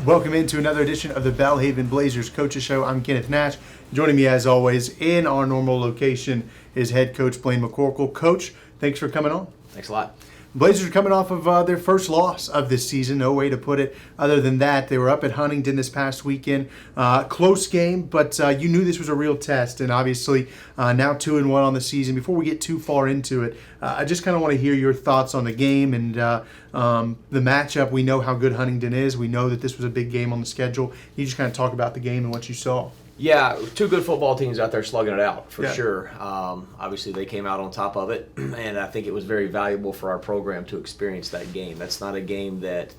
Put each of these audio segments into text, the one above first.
Welcome into another edition of the Belhaven Blazers Coaches Show. I'm Kenneth Nash. Joining me as always in our normal location is head coach Blaine McCorkle. Coach, thanks for coming on. Thanks a lot. Blazers are coming off of their first loss of this season. No way to put it other than that. They were up at Huntingdon this past weekend. Close game, but you knew this was a real test. And obviously now 2-1 on the season. Before we get too far into it, I just kind of want to hear your thoughts on the game and the matchup. We know how good Huntingdon is. We know that this was a big game on the schedule. You just kind of talk about the game and what you saw. Yeah, two good football teams out there slugging it out, for sure. Obviously, they came out on top of it, and I think it was very valuable for our program to experience that game. That's not a game that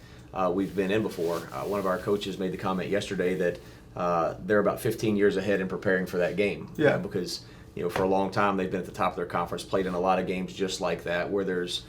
we've been in before. One of our coaches made the comment yesterday that they're about 15 years ahead in preparing for that game. Yeah. Because for a long time they've been at the top of their conference, played in a lot of games just like that, where there's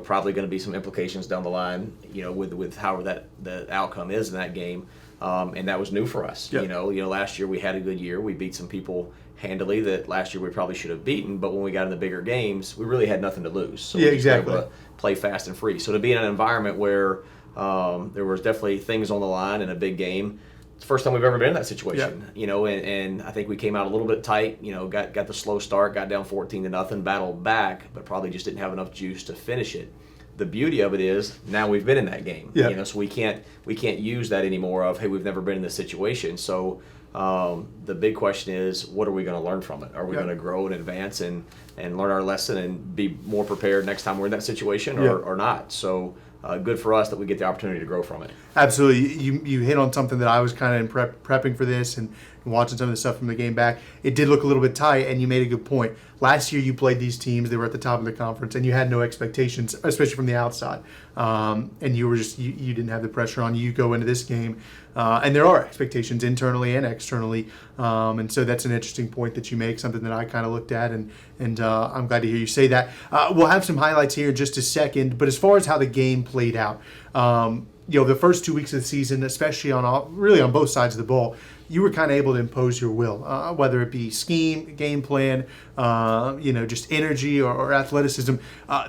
probably going to be some implications down the line, with how the outcome is in that game. And that was new for us. Yep. Last year we had a good year. We beat some people handily that last year we probably should have beaten. But when we got in the bigger games, we really had nothing to lose. So we just were able to play fast and free. So to be in an environment where there was definitely things on the line in a big game, it's the first time we've ever been in that situation. Yep. And I think we came out a little bit tight. Got the slow start, got down 14-0, battled back, but probably just didn't have enough juice to finish it. The beauty of it is now we've been in that game, so we can't use that anymore of, hey, we've never been in this situation. So the big question is, what are we going to learn from it? Are we going to grow and advance and learn our lesson and be more prepared next time we're in that situation or not? So good for us that we get the opportunity to grow from it. Absolutely. You hit on something that I was kind of prepping for this and watching some of the stuff from the game back. It did look a little bit tight, and you made a good point. Last year you played these teams, they were at the top of the conference, and you had no expectations, especially from the outside. And you didn't have the pressure on you. You go into this game, and there are expectations internally and externally. And so that's an interesting point that you make, something that I kind of looked at, and I'm glad to hear you say that. We'll have some highlights here in just a second, but as far as how the game played out, the first 2 weeks of the season, especially on both sides of the ball, you were kind of able to impose your will, whether it be scheme, game plan, just energy or athleticism.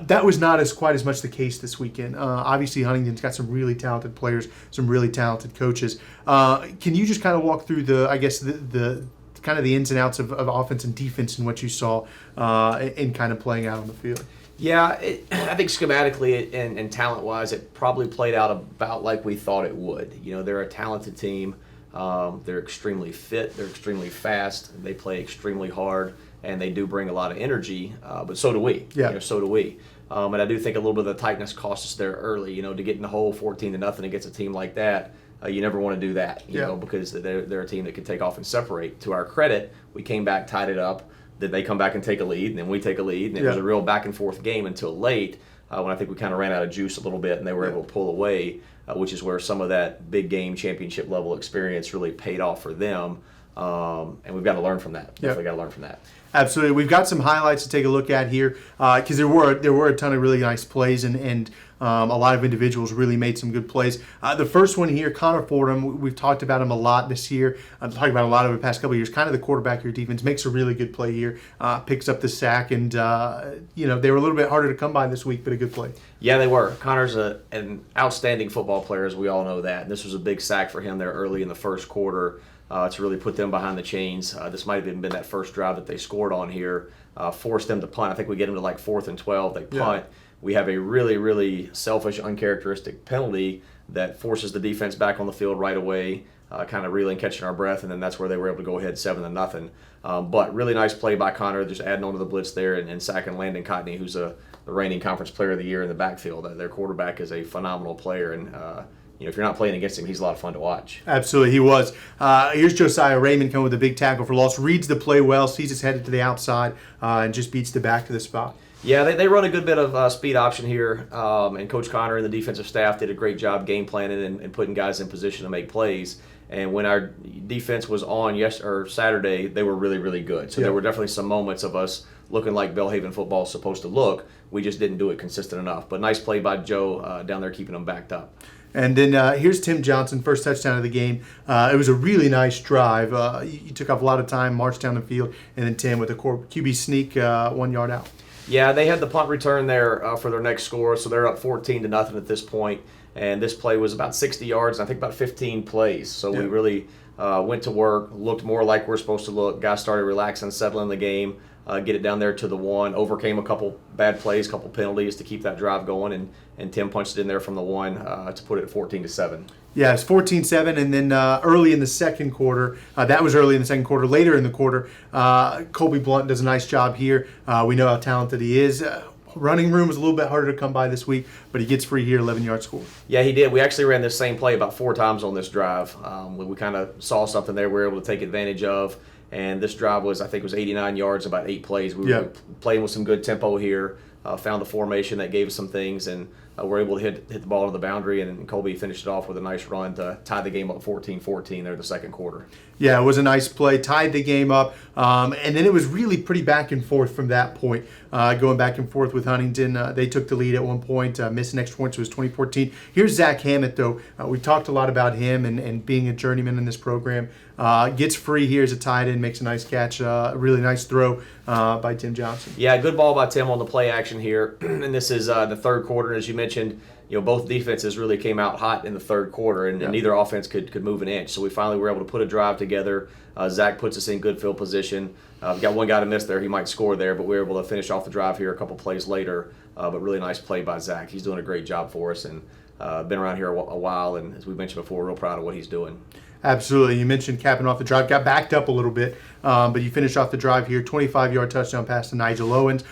That was not quite as much the case this weekend. Obviously, Huntington's got some really talented players, some really talented coaches. Can you just kind of walk through the kind of the ins and outs of offense and defense and what you saw in kind of playing out on the field? Yeah, I think schematically and talent-wise, it probably played out about like we thought it would. They're a talented team. They're extremely fit. They're extremely fast. They play extremely hard, and they do bring a lot of energy. But so do we. Yeah. So do we. And I do think a little bit of the tightness cost us there early. To get in the hole 14-0 against a team like that, you never want to do that. Because they're a team that can take off and separate. To our credit, we came back, tied it up. Then they come back and take a lead, and then we take a lead, and it was a real back and forth game until late, when I think we kind of ran out of juice a little bit, and they were able to pull away, which is where some of that big game championship level experience really paid off for them, and we've got to learn from that. Definitely got to learn from that. Absolutely. We've got some highlights to take a look at here because there were a ton of really nice plays and a lot of individuals really made some good plays. The first one here, Connor Fordham, we've talked about him a lot this year. I've talked about a lot over the past couple of years. Kind of the quarterback of your defense, makes a really good play here, picks up the sack, and they were a little bit harder to come by this week, but a good play. Yeah, they were. Connor's an outstanding football player, as we all know that. And this was a big sack for him there early in the first quarter. To really put them behind the chains. This might have even been that first drive that they scored on here, forced them to punt. I think we get them to like 4th and 12. They punt. Yeah. We have a really, really selfish, uncharacteristic penalty that forces the defense back on the field right away, kind of reeling, catching our breath, and then that's where they were able to go ahead 7-0. But really nice play by Connor, just adding on to the blitz there and sacking Landon Cotney, who's the reigning conference player of the year in the backfield. Their quarterback is a phenomenal player, and if you're not playing against him, he's a lot of fun to watch. Absolutely, he was. Here's Josiah Raymond coming with a big tackle for loss. Reads the play well, sees it's headed to the outside, and just beats the back to the spot. Yeah, they run a good bit of speed option here, and Coach Connor and the defensive staff did a great job game planning and putting guys in position to make plays. And when our defense was on Saturday, they were really, really good. So there were definitely some moments of us looking like Belhaven football is supposed to look. We just didn't do it consistent enough. But nice play by Joe down there keeping them backed up. And then here's Tim Johnson, first touchdown of the game. It was a really nice drive. You took off a lot of time, marched down the field, and then Tim with a QB sneak 1 yard out. Yeah, they had the punt return there for their next score, so they're up 14-0 at this point. And this play was about 60 yards, and I think about 15 plays. So we really went to work, looked more like we're supposed to look. Guys started relaxing, settling the game, get it down there to the 1. Overcame a couple bad plays, couple penalties to keep that drive going, and Tim punched it in there from the 1 to put it at 14-7. Yeah, it's 14-7, and then early in the second quarter, that was early in the second quarter. Later in the quarter, Colby Blunt does a nice job here. We know how talented he is. Running room was a little bit harder to come by this week, but he gets free here, 11-yard score. Yeah, he did. We actually ran this same play about 4 times on this drive. We kind of saw something there we were able to take advantage of, and this drive was, I think, it was 89 yards, about 8 plays. We were playing with some good tempo here, found the formation that gave us some things, and we're able to hit the ball to the boundary, and Colby finished it off with a nice run to tie the game up 14-14 there the second quarter. Yeah, it was a nice play, tied the game up, and then it was really pretty back and forth from that point, going back and forth with Huntingdon. They took the lead at one point, missed next point, so it was 2014. Here's Zach Hammett, though. We talked a lot about him and being a journeyman in this program. Gets free here as a tight end, makes a nice catch, a really nice throw by Tim Johnson. Yeah, good ball by Tim on the play action here, and this is the third quarter, as you mentioned. Both defenses really came out hot in the third quarter, and neither offense could move an inch. So we finally were able to put a drive together. Zach puts us in good field position. We've got one guy to miss there. He might score there, but we were able to finish off the drive here a couple plays later. But really nice play by Zach. He's doing a great job for us, and been around here a while, and as we mentioned before, real proud of what he's doing. Absolutely. You mentioned capping off the drive. Got backed up a little bit, but you finished off the drive here. 25-yard touchdown pass to Nigel Owens.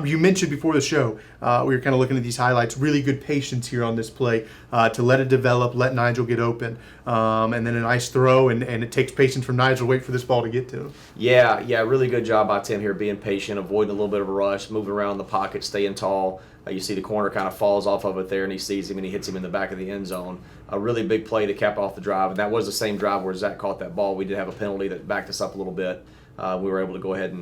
You mentioned before the show, we were kind of looking at these highlights. Really good patience here on this play to let it develop, let Nigel get open, and then a nice throw, and it takes patience from Nigel to wait for this ball to get to him. Yeah, really good job by Tim here, being patient, avoiding a little bit of a rush, moving around the pocket, staying tall. You see the corner kind of falls off of it there, and he sees him, and he hits him in the back of the end zone. A really big play to cap off the drive, and that was the same drive where Zach caught that ball. We did have a penalty that backed us up a little bit. We were able to go ahead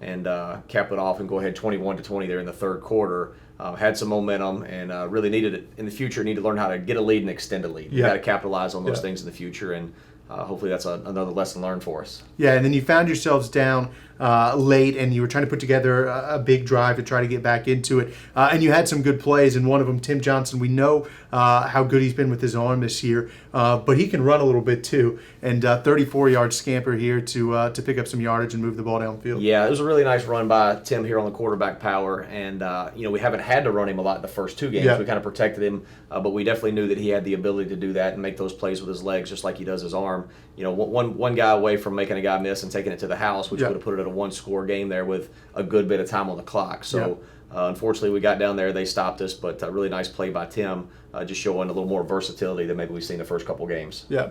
and cap it off and go ahead 21-20 there in the third quarter. Had some momentum, and really needed it in the future. Need to learn how to get a lead and extend a lead. You got to capitalize on those things in the future, and hopefully that's another lesson learned for us. Yeah, and then you found yourselves down late, and you were trying to put together a big drive to try to get back into it. And you had some good plays, and one of them, Tim Johnson, we know how good he's been with his arm this year, but he can run a little bit too. And 34-yard scamper here to pick up some yardage and move the ball downfield. Yeah, it was a really nice run by Tim here on the quarterback power, and we haven't had to run him a lot in the first 2 games. We kind of protected him, but we definitely knew that he had the ability to do that and make those plays with his legs just like he does his arm. One guy away from making a guy miss and taking it to the house, which would have put it at a one-score game there with a good bit of time on the clock. So unfortunately, we got down there. They stopped us, but a really nice play by Tim, just showing a little more versatility than maybe we've seen the first couple games. Yeah.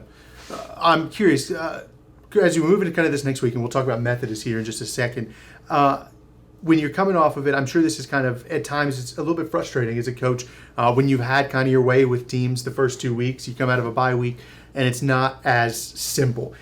I'm curious, as you move into kind of this next week, and we'll talk about Methodist here in just a second, when you're coming off of it, I'm sure this is kind of, at times, it's a little bit frustrating as a coach when you've had kind of your way with teams the first 2 weeks. You come out of a bye week, and it's not as simple.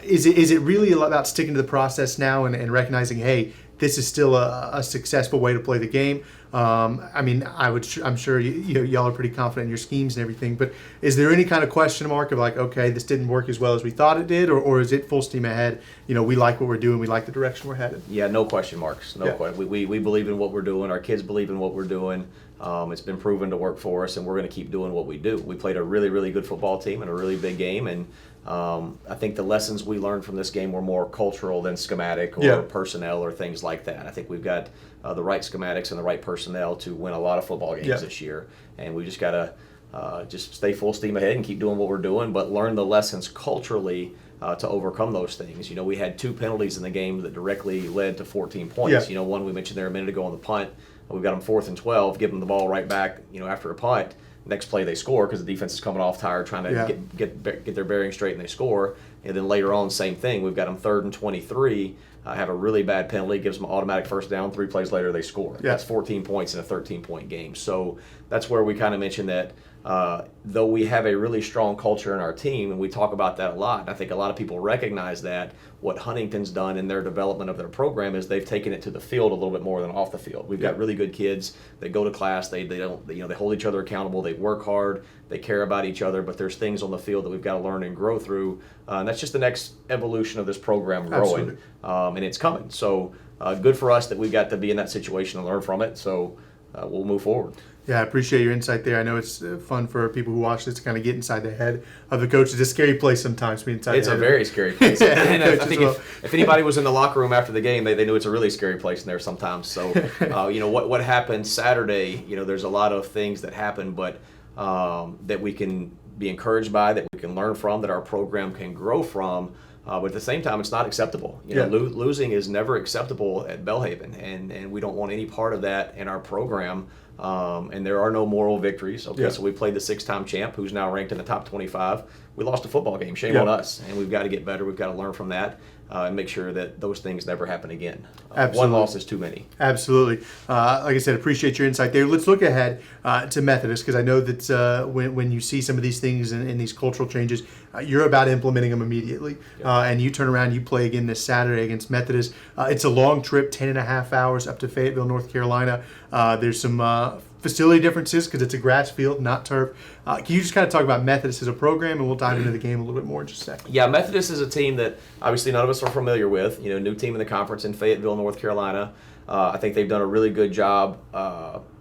Is it really about sticking to the process now and recognizing, hey, this is still a successful way to play the game? I'm sure y'all are pretty confident in your schemes and everything, but is there any kind of question mark of like, okay, this didn't work as well as we thought it did, or is it full steam ahead? We like what we're doing, we like the direction we're headed. Yeah, no question marks. Question. We believe in what we're doing. Our kids believe in what we're doing. It's been proven to work for us, and we're going to keep doing what we do. We played a really, really good football team in a really big game, and I think the lessons we learned from this game were more cultural than schematic or personnel or things like that. I think we've got the right schematics and the right personnel to win a lot of football games this year, and we just got to just stay full steam ahead and keep doing what we're doing, but learn the lessons culturally to overcome those things. We had 2 penalties in the game that directly led to 14 points. One we mentioned there a minute ago on the punt. We've got them 4th and 12, give them the ball right back, after a punt. Next play they score because the defense is coming off tired, trying to get their bearing straight, and they score. And then later on, same thing. We've got them 3rd and 23, have a really bad penalty, gives them an automatic first down. 3 plays later, they score. That's 14 points in a 13-point game. So that's where we kind of mentioned that though we have a really strong culture in our team, and we talk about that a lot, and I think a lot of people recognize that, what Huntington's done in their development of their program is they've taken it to the field a little bit more than off the field. We've got really good kids. They go to class. They don't they hold each other accountable. They work hard. They care about each other. But there's things on the field that we've got to learn and grow through. And that's just the next evolution of this program growing, and it's coming. So good for us that we got to be in that situation and learn from it. So we'll move forward. Yeah, I appreciate your insight there. I know it's fun for people who watch this to kind of get inside the head of the coach. It's a scary place sometimes. Being inside It's the a head very scary place. And I think well. if anybody was in the locker room after the game, they knew it's a really scary place in there sometimes. So, what happened Saturday, there's a lot of things that happen, but that we can be encouraged by, that we can learn from, that our program can grow from. But at the same time, it's not acceptable. Losing is never acceptable at Belhaven, and we don't want any part of that in our program. And there are no moral victories. So we played the 6-time champ, who's now ranked in the top 25. We lost a football game. Shame on us. And we've got to get better. We've got to learn from that and make sure that those things never happen again. One loss is too many. Absolutely. Like I said, appreciate your insight there. Let's look ahead to Methodist, because I know that when you see some of these things and these cultural changes, you're about implementing them immediately. And you turn around, you play again this Saturday against Methodist. It's a long trip, 10 and a half hours up to Fayetteville, North Carolina. There's some facility differences because it's a grass field, not turf. Can you just kind of talk about Methodist as a program, and we'll dive into the game a little bit more in just a second. Yeah, Methodist is a team that obviously none of us are familiar with. New team in the conference in Fayetteville, North Carolina. I think they've done a really good job,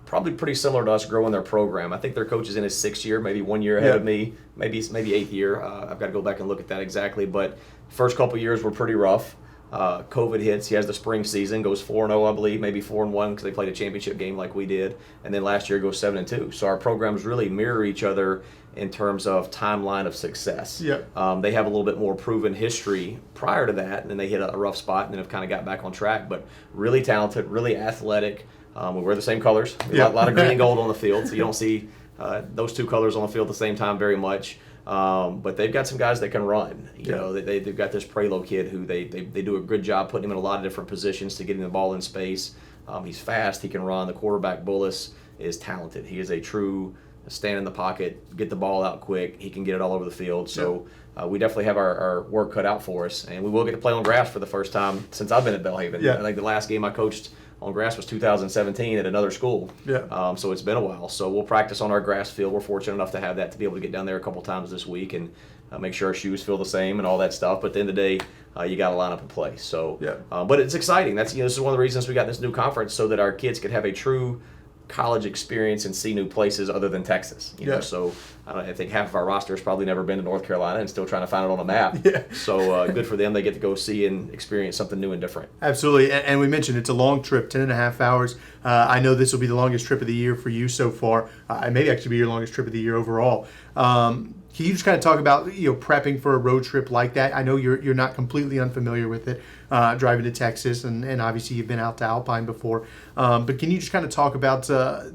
probably pretty similar to us, growing their program. I think their coach is in his 6th year, maybe 1 year ahead of me, maybe 8th year. I've got to go back and look at that exactly. But first couple years were pretty rough. COVID hits. He has the spring season, goes 4-0, I believe, maybe 4-1 because they played a championship game like we did, and then last year goes 7-2. So our programs really mirror each other in terms of timeline of success. Yep. They have a little bit more proven history prior to that, and then they hit a rough spot and then have kind of got back on track. But really talented, really athletic. We wear the same colors. A lot of green and gold on the field, so you don't see those two colors on the field at the same time very much. But they've got some guys that can run. They've got this Prelo kid who they do a good job putting him in a lot of different positions to getting the ball in space. He's fast. He can run. The quarterback, Bullis, is talented. He is a true stand in the pocket, get the ball out quick. He can get it all over the field. So we definitely have our work cut out for us. And we will get to play on grass for the first time since I've been at Belhaven. I think the last game I coached on grass was 2017 at another school. So it's been a while. So we'll practice on our grass field. We're fortunate enough to have that, to be able to get down there a couple times this week and make sure our shoes feel the same and all that stuff. But at the end of the day, you got to line up and play. So, but it's exciting. That's this is one of the reasons we got this new conference, so that our kids could have a true college experience and see new places other than Texas. So I think half of our roster has probably never been to North Carolina and still trying to find it on a map. So good for them. They get to go see and experience something new and different. Absolutely. And we mentioned it's a long trip, 10 and a half hours. I know this will be the longest trip of the year for you so far. It may actually be your longest trip of the year overall. Can you just kind of talk about prepping for a road trip like that? I know you're not completely unfamiliar with it, driving to Texas, and obviously you've been out to Alpine before. But can you just kind of talk about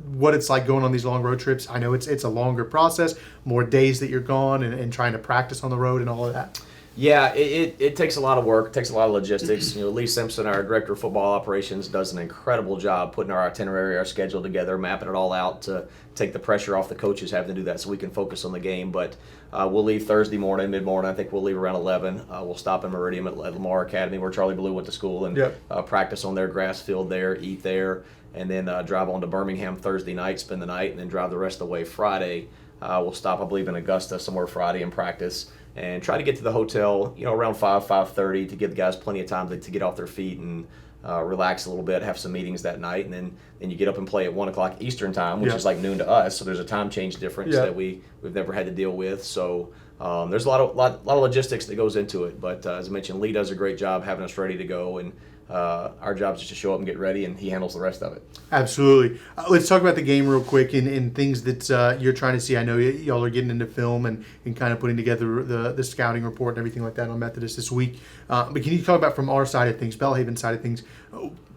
what it's like going on these long road trips? I know it's a longer process, more days that you're gone, and trying to practice on the road and all of that. Yeah, it takes a lot of work. It takes a lot of logistics. Lee Simpson, our director of football operations, does an incredible job putting our itinerary, our schedule together, mapping it all out to take the pressure off the coaches having to do that so we can focus on the game. But we'll leave Thursday morning, mid-morning. I think we'll leave around 11. We'll stop in Meridian at Lamar Academy, where Charlie Blue went to school, and practice on their grass field there, eat there, and then drive on to Birmingham Thursday night, spend the night, and then drive the rest of the way Friday. We'll stop, I believe, in Augusta somewhere Friday and practice, and try to get to the hotel, around 5:30 to give the guys plenty of time to get off their feet and relax a little bit, have some meetings that night, and then you get up and play at 1 o'clock Eastern time, which is like noon to us. So there's a time change difference that we've never had to deal with. So there's a lot of logistics that goes into it. But as I mentioned, Lee does a great job having us ready to go, and our job is just to show up and get ready, and he handles the rest of it. Absolutely. Let's talk about the game real quick and things that you're trying to see. I know y'all are getting into film and kind of putting together the scouting report and everything like that on Methodist this week. But can you talk about, from our side of things, Belhaven side of things,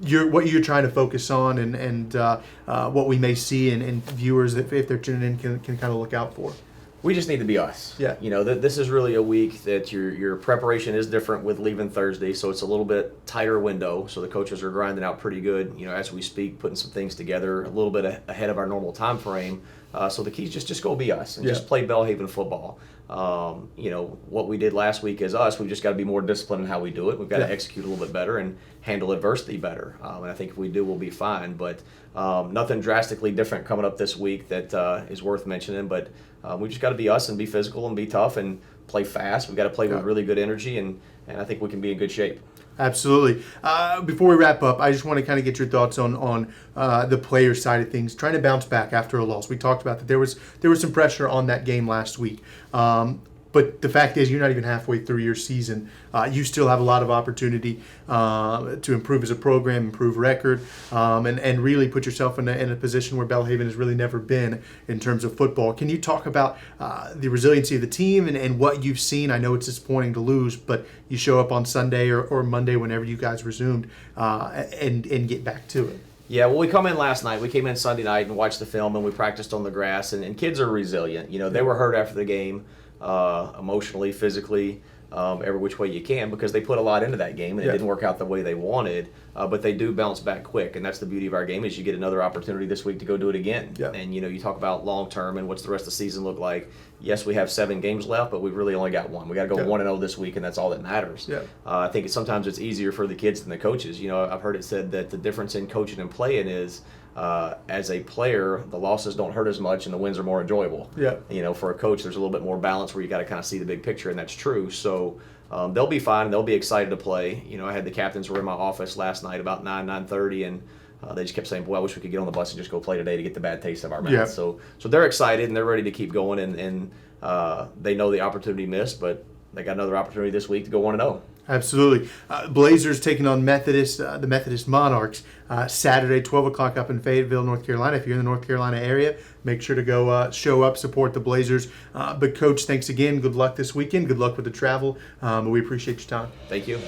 what you're trying to focus on and what we may see and viewers that, if they're tuning in, can kind of look out for? We just need to be us. This is really a week that your preparation is different with leaving Thursday, so it's a little bit tighter window. So the coaches are grinding out pretty good, as we speak, putting some things together a little bit ahead of our normal time frame. So the key is just go be us and just play Belhaven football. What we did last week is us. We've just got to be more disciplined in how we do it. We've got to execute a little bit better and handle adversity better. And I think if we do, we'll be fine. But nothing drastically different coming up this week that is worth mentioning. But we just got to be us and be physical and be tough and play fast. We've got to play with really good energy, and I think we can be in good shape. Absolutely. Before we wrap up, I just want to kind of get your thoughts on the player side of things, trying to bounce back after a loss. We talked about that there was some pressure on that game last week. But the fact is, you're not even halfway through your season. You still have a lot of opportunity to improve as a program, improve record, and really put yourself in a position where Belhaven has really never been in terms of football. Can you talk about the resiliency of the team and what you've seen? I know it's disappointing to lose, but you show up on Sunday or Monday whenever you guys resumed and get back to it. Yeah, well, we come in last night. We came in Sunday night and watched the film, and we practiced on the grass. And kids are resilient. You know, they were hurt after the game, emotionally, physically, every which way you can, because they put a lot into that game, and it didn't work out the way they wanted. But they do bounce back quick, and that's the beauty of our game is you get another opportunity this week to go do it again. Yeah. And you talk about long term and what's the rest of the season look like. Yes, we have 7 games left, but we've really only got 1. We got to go 1-0 this week, and that's all that matters. Yeah. I think sometimes it's easier for the kids than the coaches. I've heard it said that the difference in coaching and playing is as a player, the losses don't hurt as much and the wins are more enjoyable. Yeah. For a coach, there's a little bit more balance where you got to kind of see the big picture, and that's true. So they'll be fine, and they'll be excited to play. I had the captains were in my office last night about 9:30, and they just kept saying, "Boy, I wish we could get on the bus and just go play today to get the bad taste of our mouth." Yeah. So they're excited and they're ready to keep going, and they know the opportunity missed, but they got another opportunity this week to go 1-0. Absolutely. Blazers taking on the Methodist Monarchs, Saturday, 12 o'clock up in Fayetteville, North Carolina. If you're in the North Carolina area, make sure to go show up, support the Blazers. But, Coach, thanks again. Good luck this weekend. Good luck with the travel. We appreciate your time. Thank you.